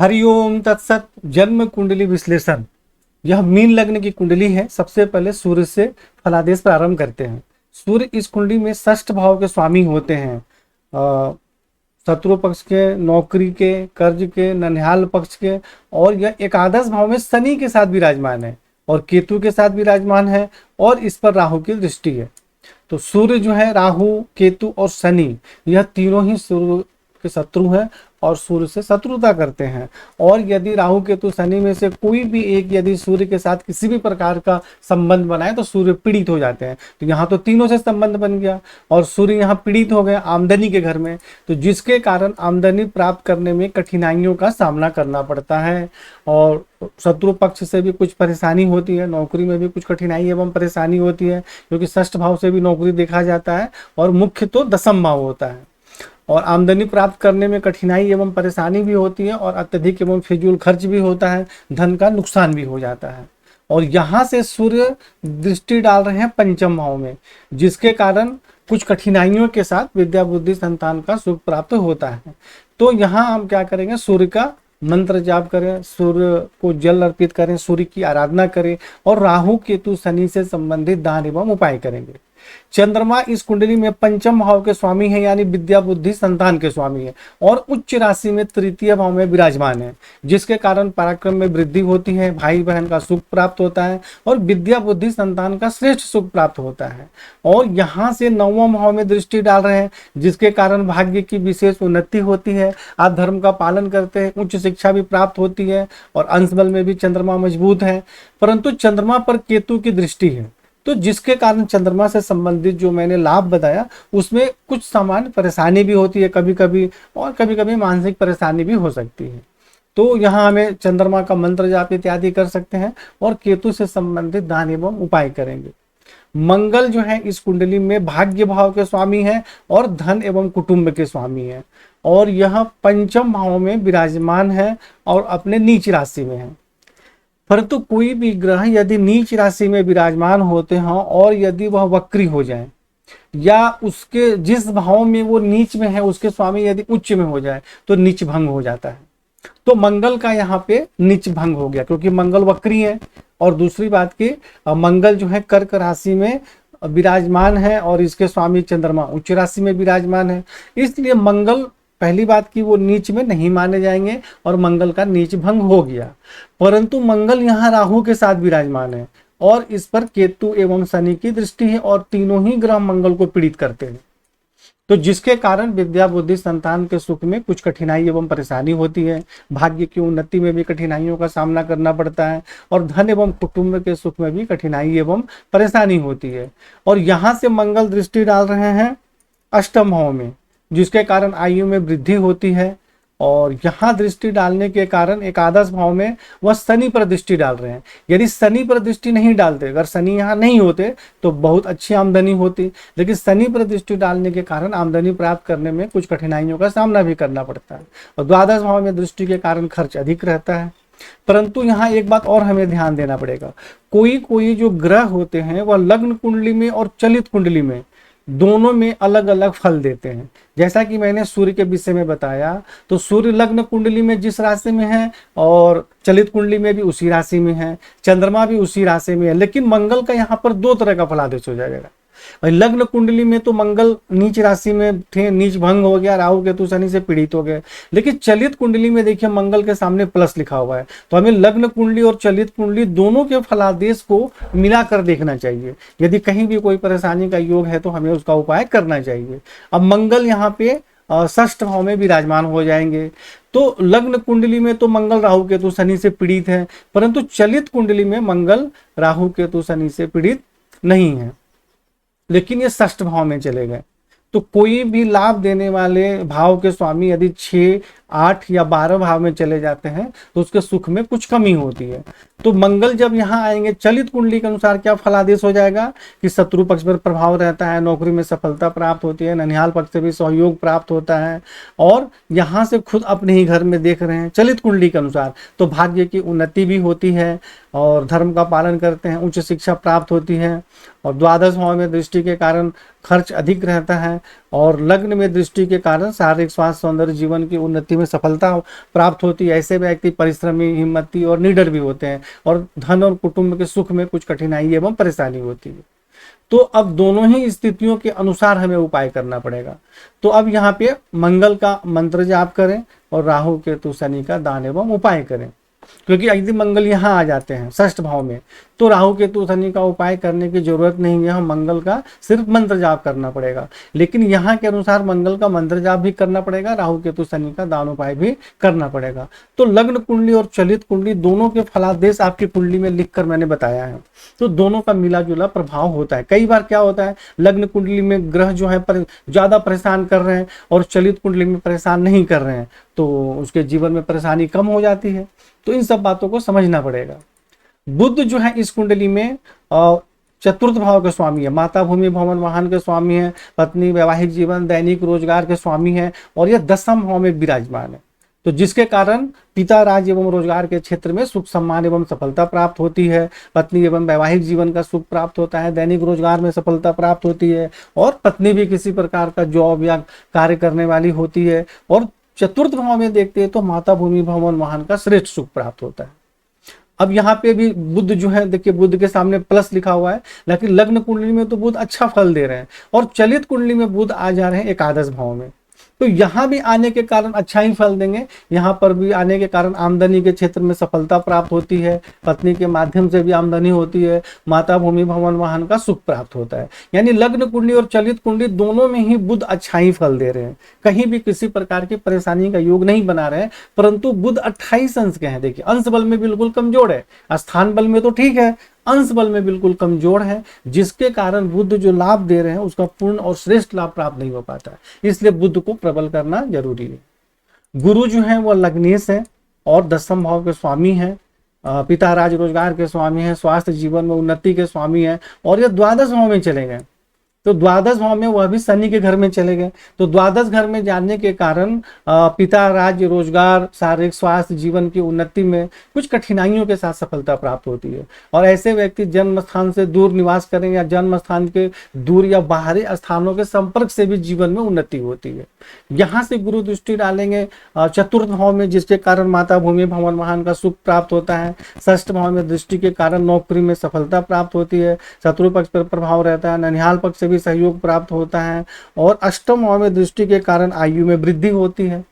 हरिओम तत्सत। जन्म कुंडली विश्लेषण। यह मीन लग्न की कुंडली है। सबसे पहले सूर्य से फलादेश प्रारंभ करते हैं। सूर्य इस कुंडली में षष्ठ भाव के स्वामी होते हैं। शत्रु पक्ष के, नौकरी के, कर्ज के, ननिहाल पक्ष के, और यह एकादश भाव में शनि के साथ विराजमान है और केतु के साथ विराजमान है और इस पर राहु की दृष्टि है। तो सूर्य जो है, राहु, केतु और शनि, यह तीनों ही सूर्य के शत्रु हैं और सूर्य से शत्रुता करते हैं। और यदि राहु केतु शनि में से कोई भी एक यदि सूर्य के साथ किसी भी प्रकार का संबंध बनाए तो सूर्य पीड़ित हो जाते हैं। तो यहाँ तो तीनों से संबंध बन गया और सूर्य यहाँ पीड़ित हो गए आमदनी के घर में, तो जिसके कारण आमदनी प्राप्त करने में कठिनाइयों का सामना करना पड़ता है और शत्रु पक्ष से भी कुछ परेशानी होती है। नौकरी में भी कुछ कठिनाई एवं परेशानी होती है क्योंकि षष्ठ भाव से भी नौकरी देखा जाता है और मुख्य तो दशम भाव होता है। और आमदनी प्राप्त करने में कठिनाई एवं परेशानी भी होती है और अत्यधिक एवं फिजूल खर्च भी होता है, धन का नुकसान भी हो जाता है। और यहाँ से सूर्य दृष्टि डाल रहे हैं पंचम भाव में, जिसके कारण कुछ कठिनाइयों के साथ विद्या बुद्धि संतान का सुख प्राप्त होता है। तो यहाँ हम क्या करेंगे, सूर्य का मंत्र जाप करें, सूर्य को जल अर्पित करें, सूर्य की आराधना करें और राहु केतु शनि से संबंधित दान एवं उपाय करेंगे। चंद्रमा इस कुंडली में पंचम भाव के स्वामी है, यानी विद्या बुद्धि संतान के स्वामी है और उच्च राशि में तृतीय भाव में विराजमान है, जिसके कारण पराक्रम में वृद्धि होती है, भाई बहन का सुख प्राप्त होता है और विद्या बुद्धि संतान का श्रेष्ठ सुख प्राप्त होता है। और यहाँ से नवम भाव में दृष्टि डाल रहे हैं, जिसके कारण भाग्य की विशेष उन्नति होती है, आप धर्म का पालन करते हैं, उच्च शिक्षा भी प्राप्त होती है और अंश बल में भी चंद्रमा मजबूत है। परंतु चंद्रमा पर केतु की दृष्टि है, तो जिसके कारण चंद्रमा से संबंधित जो मैंने लाभ बताया उसमें कुछ सामान्य परेशानी भी होती है कभी कभी, और कभी कभी मानसिक परेशानी भी हो सकती है। तो यहाँ हमें चंद्रमा का मंत्र जाप इत्यादि कर सकते हैं और केतु से संबंधित दान एवं उपाय करेंगे। मंगल जो है इस कुंडली में भाग्य भाव के स्वामी है और धन एवं कुटुंब के स्वामी है और यह पंचम भाव में विराजमान है और अपने नीच राशि में है। परंतु कोई भी ग्रह यदि नीच राशि में विराजमान होते हैं और यदि वह वक्री हो जाए या उसके जिस भाव में वो नीच में है उसके स्वामी यदि उच्च में हो जाए तो नीच भंग हो जाता है। तो मंगल का यहाँ पे नीच भंग हो गया क्योंकि मंगल वक्री है। और दूसरी बात की, मंगल जो है कर्क राशि में विराजमान है और इसके स्वामी चंद्रमा उच्च राशि में विराजमान है, इसलिए मंगल पहली बात की वो नीच में नहीं माने जाएंगे और मंगल का नीच भंग हो गया। परंतु मंगल यहाँ राहु के साथ विराजमान है और इस पर केतु एवं शनि की दृष्टि है और तीनों ही ग्रह मंगल को पीड़ित करते हैं, तो जिसके कारण विद्या बुद्धि संतान के सुख में कुछ कठिनाई एवं परेशानी होती है, भाग्य की उन्नति में भी कठिनाइयों का सामना करना पड़ता है और धन एवं कुटुंब के सुख में भी कठिनाई एवं परेशानी होती है। और यहाँ से मंगल दृष्टि डाल रहे हैं अष्टम भाव में, जिसके कारण आयु में वृद्धि होती है और यहाँ दृष्टि डालने के कारण एकादश भाव में वह शनि पर दृष्टि डाल रहे हैं। यदि शनि पर दृष्टि नहीं डालते, अगर शनि यहाँ नहीं होते तो बहुत अच्छी आमदनी होती, लेकिन शनि पर दृष्टि डालने के कारण आमदनी प्राप्त करने में कुछ कठिनाइयों का सामना भी करना पड़ता है और द्वादश भाव में दृष्टि के कारण खर्च अधिक रहता है। परंतु यहाँ एक बात और हमें ध्यान देना पड़ेगा, कोई कोई जो ग्रह होते हैं वह लग्न कुंडली में और चलित कुंडली में दोनों में अलग अलग फल देते हैं। जैसा कि मैंने सूर्य के विषय में बताया, तो सूर्य लग्न कुंडली में जिस राशि में है और चलित कुंडली में भी उसी राशि में है, चंद्रमा भी उसी राशि में है, लेकिन मंगल का यहाँ पर दो तरह का फलादेश हो जाएगा। लग्न कुंडली में तो मंगल नीच राशि में थे, नीच भंग हो गया, राहु केतु शनि से पीड़ित हो गए, लेकिन चलित कुंडली में देखिए मंगल के सामने प्लस लिखा हुआ है। तो हमें लग्न कुंडली और चलित कुंडली दोनों के फलादेश को मिलाकर देखना चाहिए। यदि कहीं भी कोई परेशानी का योग है तो हमें उसका उपाय करना चाहिए। अब मंगल यहाँ पे षष्ठ भाव में विराजमान हो जाएंगे, तो लग्न कुंडली में तो मंगल राहु केतु शनि से पीड़ित है, परंतु चलित कुंडली में मंगल राहु केतु शनि से पीड़ित नहीं है, लेकिन ये षष्ठ भाव में चले गए। तो कोई भी लाभ देने वाले भाव के स्वामी यदि 6, 8 या 12 भाव में चले जाते हैं तो उसके सुख में कुछ कमी होती है। तो मंगल जब यहाँ आएंगे, चलित कुंडली के अनुसार क्या फलादेश हो जाएगा कि शत्रु पक्ष पर प्रभाव रहता है, नौकरी में सफलता प्राप्त होती है, ननिहाल पक्ष से भी सहयोग प्राप्त होता है और यहाँ से खुद अपने ही घर में देख रहे हैं चलित कुंडली के अनुसार, तो भाग्य की उन्नति भी होती है और धर्म का पालन करते हैं, उच्च शिक्षा प्राप्त होती है और द्वादश भाव में दृष्टि के कारण खर्च अधिक रहता है और लग्न में दृष्टि के कारण शारीरिक स्वास्थ्य, सौंदर्य, जीवन की उन्नति में सफलता प्राप्त होती है। ऐसे व्यक्ति परिश्रमी, हिम्मती और निडर भी होते हैं और धन और कुटुंब के सुख में कुछ कठिनाई एवं परेशानी होती है। तो अब दोनों ही स्थितियों के अनुसार हमें उपाय करना पड़ेगा। तो अब यहाँ पे मंगल का मंत्र जाप करें और राहु केतु शनि का दान एवं उपाय करें, क्योंकि यदि मंगल यहाँ आ जाते हैं षष्ठ भाव में तो राहु केतु शनि का उपाय करने की जरूरत नहीं है, हम मंगल का सिर्फ मंत्र जाप करना पड़ेगा। लेकिन यहाँ के अनुसार मंगल का मंत्र जाप भी करना पड़ेगा, राहु केतु शनि का दान उपाय भी करना पड़ेगा। तो लग्न कुंडली और चलित कुंडली दोनों के फलादेश आपकी कुंडली में लिखकर मैंने बताया है, तो दोनों का मिला जुला प्रभाव होता है। कई बार क्या होता है, लग्न कुंडली में ग्रह जो है ज्यादा परेशान कर रहे हैं और चलित कुंडली में परेशान नहीं कर रहे हैं, तो उसके जीवन में परेशानी कम हो जाती है। तो इन सब बातों को समझना पड़ेगा। बुध जो है इस कुंडली में चतुर्थ भाव के स्वामी है, माता, भूमि, भवन, वाहन के स्वामी है, पत्नी, वैवाहिक जीवन, दैनिक रोजगार के स्वामी है और यह दसम भाव में विराजमान है। तो जिसके कारण पिता, राज एवं रोजगार के क्षेत्र में सुख, सम्मान एवं सफलता प्राप्त होती है। पत्नी एवं वैवाहिक जीवन का सुख प्राप्त होता है, दैनिक रोजगार में सफलता प्राप्त होती है और पत्नी भी किसी प्रकार का जॉब या कार्य करने वाली होती है। और चतुर्थ भाव में देखते हैं तो माता, भूमि, भवन, वाहन का श्रेष्ठ सुख प्राप्त होता है। अब यहाँ पे भी बुध जो है, देखिए बुध के सामने प्लस लिखा हुआ है, लेकिन लग्न कुंडली में तो बुध अच्छा फल दे रहे हैं और चलित कुंडली में बुध आ जा रहे हैं एकादश भाव में, तो यहाँ भी आने के कारण अच्छा ही फल देंगे। यहाँ पर भी आने के कारण आमदनी के क्षेत्र में सफलता प्राप्त होती है, पत्नी के माध्यम से भी आमदनी होती है, माता, भूमि, भवन, वाहन का सुख प्राप्त होता है। यानी लग्न कुंडली और चलित कुंडली दोनों में ही बुध अच्छा ही फल दे रहे हैं, कहीं भी किसी प्रकार की परेशानी का योग नहीं बना रहे हैं। परंतु बुध 28 अंश के हैं, देखिए अंश बल में बिल्कुल कमजोर है, स्थान बल में तो ठीक है, अंश बल में बिल्कुल कमजोर है, जिसके कारण बुध जो लाभ दे रहे हैं उसका पूर्ण और श्रेष्ठ लाभ प्राप्त नहीं हो पाता है। इसलिए बुध को प्रबल करना जरूरी है। गुरु जो है वो लग्नेश है और दसम भाव के स्वामी है, पिता, राज, रोजगार के स्वामी है, स्वास्थ्य, जीवन में उन्नति के स्वामी है और ये द्वादश भाव में चले गए। तो द्वादश भाव में वह भी शनि के घर में चले गए, तो द्वादश घर में जाने के कारण पिता, राज्य, रोजगार, शारीरिक स्वास्थ्य, जीवन की उन्नति में कुछ कठिनाइयों के साथ सफलता प्राप्त होती है। और ऐसे व्यक्ति जन्म स्थान से दूर निवास करें या जन्म स्थान के दूर या बाहरी स्थानों के संपर्क से भी जीवन में उन्नति होती है। यहाँ से गुरु दृष्टि डालेंगे चतुर्थ भाव में, जिसके कारण माता, भूमि, भवन, वाहन का सुख प्राप्त होता है। षष्ठ भाव में दृष्टि के कारण नौकरी में सफलता प्राप्त होती है, शत्रु पक्ष पर प्रभाव रहता है, ननिहाल पक्ष से भी सहयोग प्राप्त होता है और अष्टम भाव में दृष्टि के कारण आयु में वृद्धि होती है।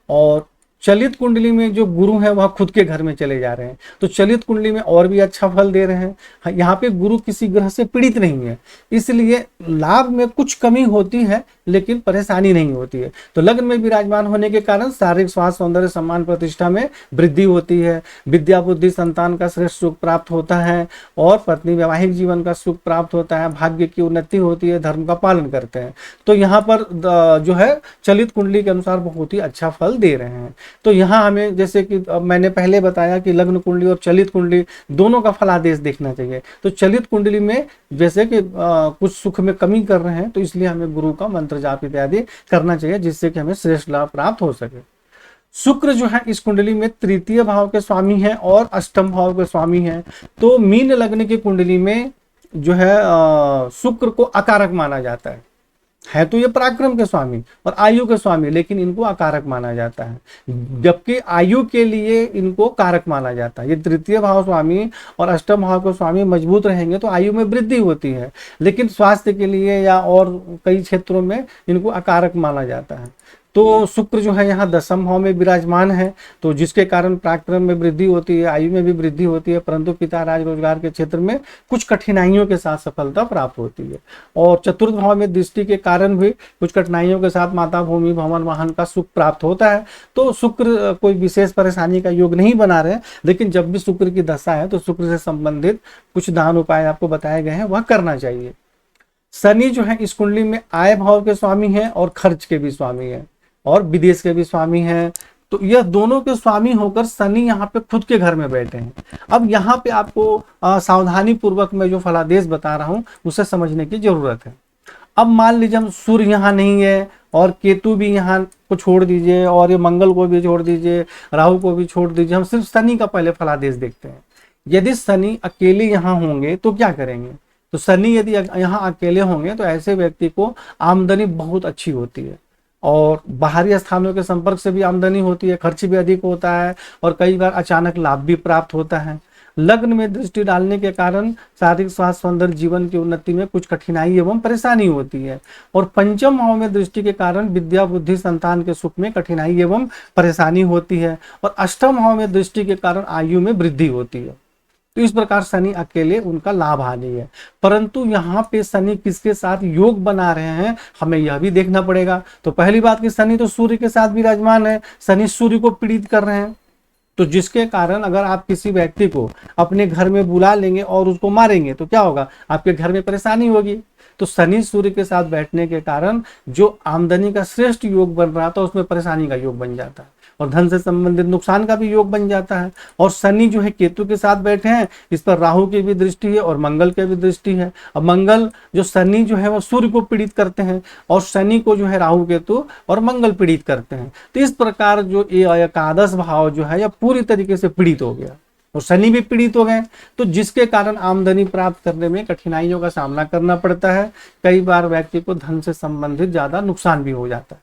और चलित कुंडली में जो गुरु है वह खुद के घर में चले जा रहे हैं, तो चलित कुंडली में और भी अच्छा फल दे रहे हैं। यहाँ पे गुरु किसी ग्रह से पीड़ित नहीं है, इसलिए लाभ में कुछ कमी होती है लेकिन परेशानी नहीं होती है। तो लग्न में विराजमान होने के कारण शारीरिक स्वास्थ्य, सौंदर्य, सम्मान, प्रतिष्ठा में वृद्धि होती है, विद्या, बुद्धि, संतान का श्रेष्ठ सुख प्राप्त होता है और पत्नी, वैवाहिक जीवन का सुख प्राप्त होता है, भाग्य की उन्नति होती है, धर्म का पालन करते हैं। तो यहाँ पर जो है चलित कुंडली के अनुसार बहुत ही अच्छा फल दे रहे हैं। तो यहाँ हमें, जैसे कि मैंने पहले बताया कि लग्न कुंडली और चलित कुंडली दोनों का फलादेश देखना चाहिए। तो चलित कुंडली में जैसे कि कुछ सुख में कमी कर रहे हैं, तो इसलिए हमें गुरु का मंत्र जाप इत्यादि करना चाहिए, जिससे कि हमें श्रेष्ठ लाभ प्राप्त हो सके। शुक्र जो है इस कुंडली में तृतीय भाव के स्वामी है और अष्टम भाव के स्वामी है। तो मीन लग्न की कुंडली में जो है शुक्र को अकारक माना जाता है तो ये पराक्रम के स्वामी और आयु के स्वामी, लेकिन इनको अकारक माना जाता है, जबकि आयु के लिए इनको कारक माना जाता है। ये तृतीय भाव स्वामी और अष्टम भाव के स्वामी मजबूत रहेंगे तो आयु में वृद्धि होती है, लेकिन स्वास्थ्य के लिए या और कई क्षेत्रों में इनको अकारक माना जाता है। तो शुक्र जो है यहाँ दसम भाव में विराजमान है, तो जिसके कारण पराक्रम में वृद्धि होती है, आयु में भी वृद्धि होती है, परंतु पिता, राज, रोजगार के क्षेत्र में कुछ कठिनाइयों के साथ सफलता प्राप्त होती है। और चतुर्थ भाव में दृष्टि के कारण भी कुछ कठिनाइयों के साथ माता, भूमि, भवन, वाहन का सुख प्राप्त होता है। तो शुक्र कोई विशेष परेशानी का योग नहीं बना रहे, लेकिन जब भी शुक्र की दशा है तो शुक्र से संबंधित कुछ दान उपाय आपको बताए गए हैं, वह करना चाहिए। शनि जो है इस कुंडली में आय भाव के स्वामी है और खर्च के भी स्वामी है और विदेश के भी स्वामी हैं। तो यह दोनों के स्वामी होकर शनि यहाँ पे खुद के घर में बैठे हैं। अब यहाँ पे आपको सावधानी पूर्वक मैं जो फलादेश बता रहा हूँ उसे समझने की जरूरत है। अब मान लीजिए हम सूर्य यहाँ नहीं है और केतु भी यहाँ को छोड़ दीजिए और ये मंगल को भी छोड़ दीजिए, राहु को भी छोड़ दीजिए, हम सिर्फ शनि का पहले फलादेश देखते हैं। यदि शनि अकेले यहाँ होंगे तो क्या करेंगे? तो शनि यदि यहाँ अकेले होंगे तो ऐसे व्यक्ति को आमदनी बहुत अच्छी होती है, और बाहरी स्थानों के संपर्क से भी आमदनी होती है, खर्च भी अधिक होता है, और कई बार अचानक लाभ भी प्राप्त होता है। लग्न में दृष्टि डालने के कारण शारीरिक स्वास्थ्य सौंदर्य जीवन की उन्नति में कुछ कठिनाई एवं परेशानी होती है, और पंचम भाव में दृष्टि के कारण विद्या बुद्धि संतान के सुख में कठिनाई एवं परेशानी होती है, और अष्टम भाव में दृष्टि के कारण आयु में वृद्धि होती है। तो इस प्रकार शनि अकेले उनका लाभ हानि है। परंतु यहाँ पे शनि किसके साथ योग बना रहे हैं, हमें यह भी देखना पड़ेगा। तो पहली बात कि शनि तो सूर्य के साथ विराजमान है, शनि सूर्य को पीड़ित कर रहे हैं, तो जिसके कारण अगर आप किसी व्यक्ति को अपने घर में बुला लेंगे और उसको मारेंगे तो क्या होगा, आपके घर में परेशानी होगी। तो शनि सूर्य के साथ बैठने के कारण जो आमदनी का श्रेष्ठ योग बन रहा था उसमें परेशानी का योग बन जाता है, और धन से संबंधित नुकसान का भी योग बन जाता है। और शनि जो है केतु के साथ बैठे हैं, इस पर राहु की भी दृष्टि है और मंगल की भी दृष्टि है। अब मंगल जो शनि जो है वो सूर्य को पीड़ित करते हैं, और शनि को जो है राहु केतु और मंगल पीड़ित करते हैं। तो इस प्रकार जो ये एकादश भाव जो है यह पूरी तरीके से पीड़ित हो गया, और शनि भी पीड़ित हो गए, तो जिसके कारण आमदनी प्राप्त करने में कठिनाइयों का सामना करना पड़ता है। कई बार व्यक्ति को धन से संबंधित ज्यादा नुकसान भी हो जाता है।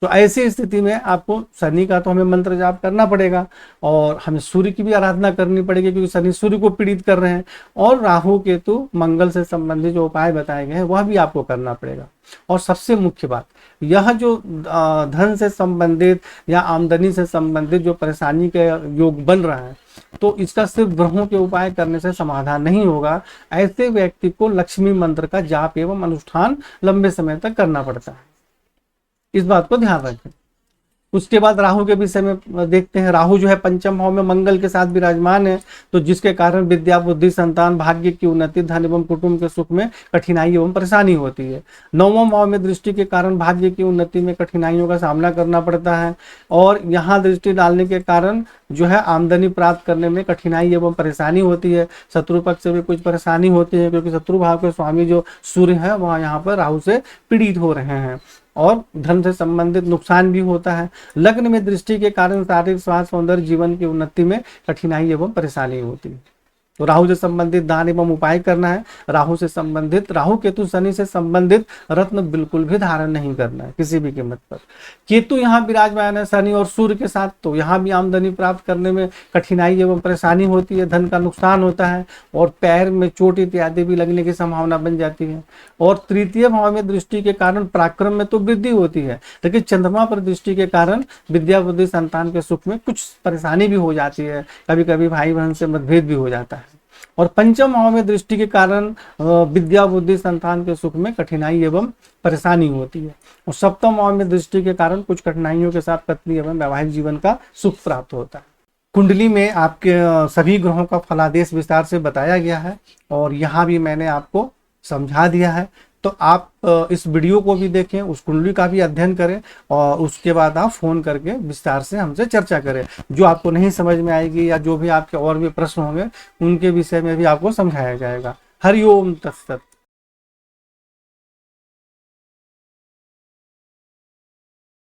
तो ऐसी स्थिति में आपको शनि का तो हमें मंत्र जाप करना पड़ेगा, और हमें सूर्य की भी आराधना करनी पड़ेगी, क्योंकि शनि सूर्य को पीड़ित कर रहे हैं, और राहु केतु मंगल से संबंधित जो उपाय बताए गए हैं वह भी आपको करना पड़ेगा। और सबसे मुख्य बात, यह जो धन से संबंधित या आमदनी से संबंधित जो परेशानी का योग बन रहा है, तो इसका सिर्फ ग्रहों के उपाय करने से समाधान नहीं होगा। ऐसे व्यक्ति को लक्ष्मी मंत्र का जाप एवं अनुष्ठान लंबे समय तक करना पड़ता है, इस बात को ध्यान रखें। उसके बाद राहु के विषय में देखते हैं। राहु जो है पंचम भाव में मंगल के साथ विराजमान है, तो जिसके कारण विद्या बुद्धि संतान भाग्य की उन्नति धन एवं कुटुंब के सुख में कठिनाई एवं परेशानी होती है। नौवां भाव में दृष्टि के कारण भाग्य की उन्नति में कठिनाइयों का सामना करना पड़ता है, और यहाँ दृष्टि डालने के कारण जो है आमदनी प्राप्त करने में कठिनाई एवं परेशानी होती है। शत्रु पक्ष से भी कुछ परेशानी होती है, क्योंकि शत्रु भाव के स्वामी जो सूर्य है वह यहाँ पर राहु से पीड़ित हो रहे हैं, और धन से संबंधित नुकसान भी होता है। लग्न में दृष्टि के कारण शारीरिक स्वास्थ्य सौंदर्य जीवन की उन्नति में कठिनाई एवं परेशानी होती है। तो राहु से संबंधित दान एवं उपाय करना है। राहु से संबंधित, राहु केतु शनि से संबंधित रत्न बिल्कुल भी धारण नहीं करना है किसी भी कीमत पर। केतु यहाँ विराजमान है शनि और सूर्य के साथ, तो यहाँ भी आमदनी प्राप्त करने में कठिनाई एवं परेशानी होती है, धन का नुकसान होता है, और पैर में चोट इत्यादि भी लगने की संभावना बन जाती है। और तृतीय भाव में दृष्टि के कारण पराक्रम में तो वृद्धि होती है, लेकिन चंद्रमा पर दृष्टि के कारण विद्या बुद्धि संतान के सुख में कुछ परेशानी भी हो जाती है, कभी कभी भाई बहन से मतभेद भी हो जाता है। और पंचम भाव में दृष्टि के कारण विद्या बुद्धि संतान के सुख में कठिनाई एवं परेशानी होती है। और सप्तम भाव में दृष्टि के कारण कुछ कठिनाइयों के साथ पत्नी एवं वैवाहिक जीवन का सुख प्राप्त होता है। कुंडली में आपके सभी ग्रहों का फलादेश विस्तार से बताया गया है, और यहाँ भी मैंने आपको समझा दिया है। तो आप इस वीडियो को भी देखें, उस कुंडली का भी अध्ययन करें, और उसके बाद आप फोन करके विस्तार से हमसे चर्चा करें। जो आपको नहीं समझ में आएगी या जो भी आपके और भी प्रश्न होंगे उनके विषय में भी आपको समझाया जाएगा। हरि ओम तत्सत।